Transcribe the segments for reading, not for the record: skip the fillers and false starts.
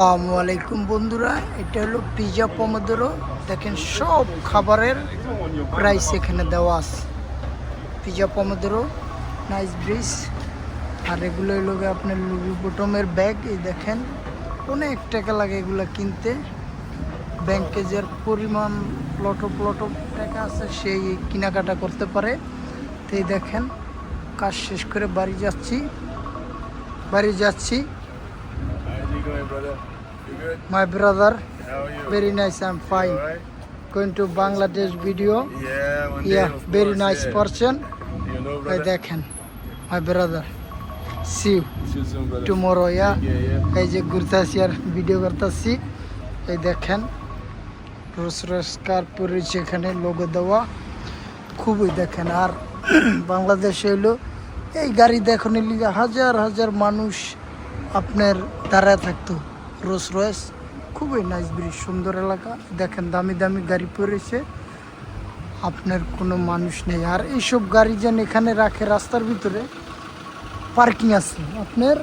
আসসালামু আলাইকুম বন্ধুরা, এটা হলো পিজা পমোদোরো। দেখেন সব খাবারের প্রাইস এখানে দেওয়া আছে। Pizza pomodoro, nice bridge. আর এগুলো হলো আপনার লুবি বটমের ব্যাগ। এই দেখেন অনেক টাকা লাগে এগুলো কিনতে। ব্যাংকে যার পরিমাণ প্লট টাকা আছে সেই কেনাকাটা করতে পারে। তো এই দেখেন কাজ শেষ করে বাড়ি যাচ্ছি। How's it going, brother? You good? My brother, How are you? very nice, I'm You fine. alright? Going to Bangladesh video. Yeah, one day, Yeah, of very course, nice yeah. person. You know, I brother? দেখেন my brother. See you See you soon, brother. tomorrow. Yeah. Yeah. এই যে ঘুরতেছি আর video করতেছি। এই দেখেন Rolls Royce কার পরিচয় এখানে logo দেওয়া, খুবই দেখেন। আর বাংলাদেশে হলো এই গাড়ি দেখুন লিগে হাজার হাজার মানুষ আপনার দাঁড়ায় থাকতো। রোলস রয়েস খুবই নাইস ব্রিজ, সুন্দর এলাকা। দেখেন দামি দামি গাড়ি পড়েছে, আপনার কোনো মানুষ নেই। আর এইসব গাড়ি যেন এখানে রাখে রাস্তার ভিতরে, পার্কিং আছে আপনার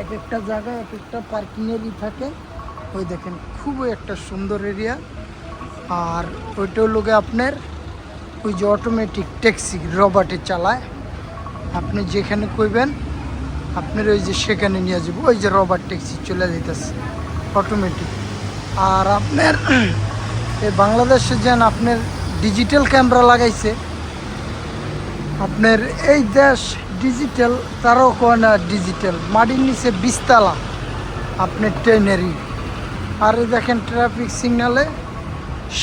এক একটা জায়গায় এক একটা পার্কিংয়েরই থাকে। ওই দেখেন খুবই একটা সুন্দর এরিয়া। আর ওইটা হলো আপনার ওই যে অটোমেটিক ট্যাক্সি রবার্টে চালায়, আপনি যেখানে কইবেন আপনার ওই যে সেখানে নিয়ে যাবো। ওই যে রবার্ট ট্যাক্সি চলে যেতেছে অটোমেটিক। আর আপনার এই বাংলাদেশে যেন আপনার ডিজিটাল ক্যামেরা লাগাইছে। আপনার এই দেশ ডিজিটাল, তারাও কয় না ডিজিটাল। মাটির নিচে বিস্তালা আপনার ট্রেনেরই। আর এই দেখেন ট্রাফিক সিগনালে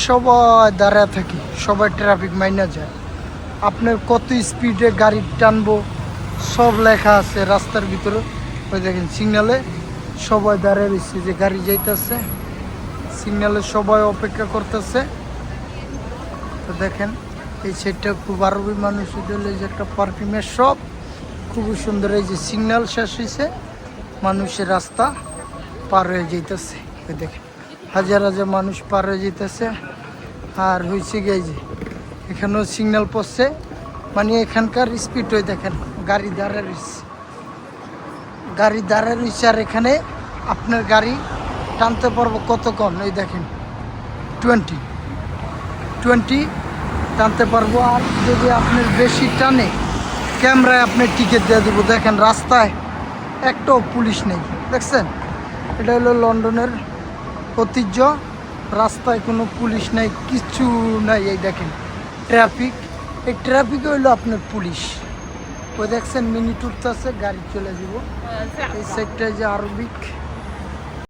সবাই দাঁড়ায় থাকি, সবাই ট্রাফিক মাইনা যায়। আপনার কত স্পিডে গাড়ি টানবো সব লেখা আছে রাস্তার ভিতরে। ওই দেখেন সিগনালে সবাই দাঁড়িয়ে রয়েছে, যে গাড়ি যাইতেছে সিগনালে সবাই অপেক্ষা করতেছে। তো দেখেন এই সাইডটা খুব আরবি মানুষ, এটা হলো যে একটা পারফিউমের শপ, খুবই সুন্দর। এই যে সিগন্যাল শেষ হয়েছে, মানুষের রাস্তা পার হয়ে যাইতেছে। ওই দেখেন হাজার হাজার মানুষ পার হয়ে যেতেছে। আর হয়েছে গিয়ে যে এখানেও সিগন্যাল পড়ছে, মানে এখানকার স্পিড ওই দেখেন গাড়ি দাঁড়ায় রয়েছে। আর এখানে আপনার গাড়ি টানতে পারবো কতক্ষণ, ওই দেখেন 20 টানতে পারবো। আর যদি আপনার বেশি টানে ক্যামেরায় আপনার টিকিট দিয়ে দেবো। দেখেন রাস্তায় একটাও পুলিশ নেই, দেখছেন? এটা হলো লন্ডনের ঐতিহ্য, রাস্তায় কোনো পুলিশ নাই, কিচ্ছু নাই। এই দেখেন ট্রাফিক, এই ট্রাফিকে হইলো আপনার পুলিশ। ওই দেখছেন মিনিট উঠতেছে, গাড়ি চলে যাব। এই সাইডটায় যে আরবিক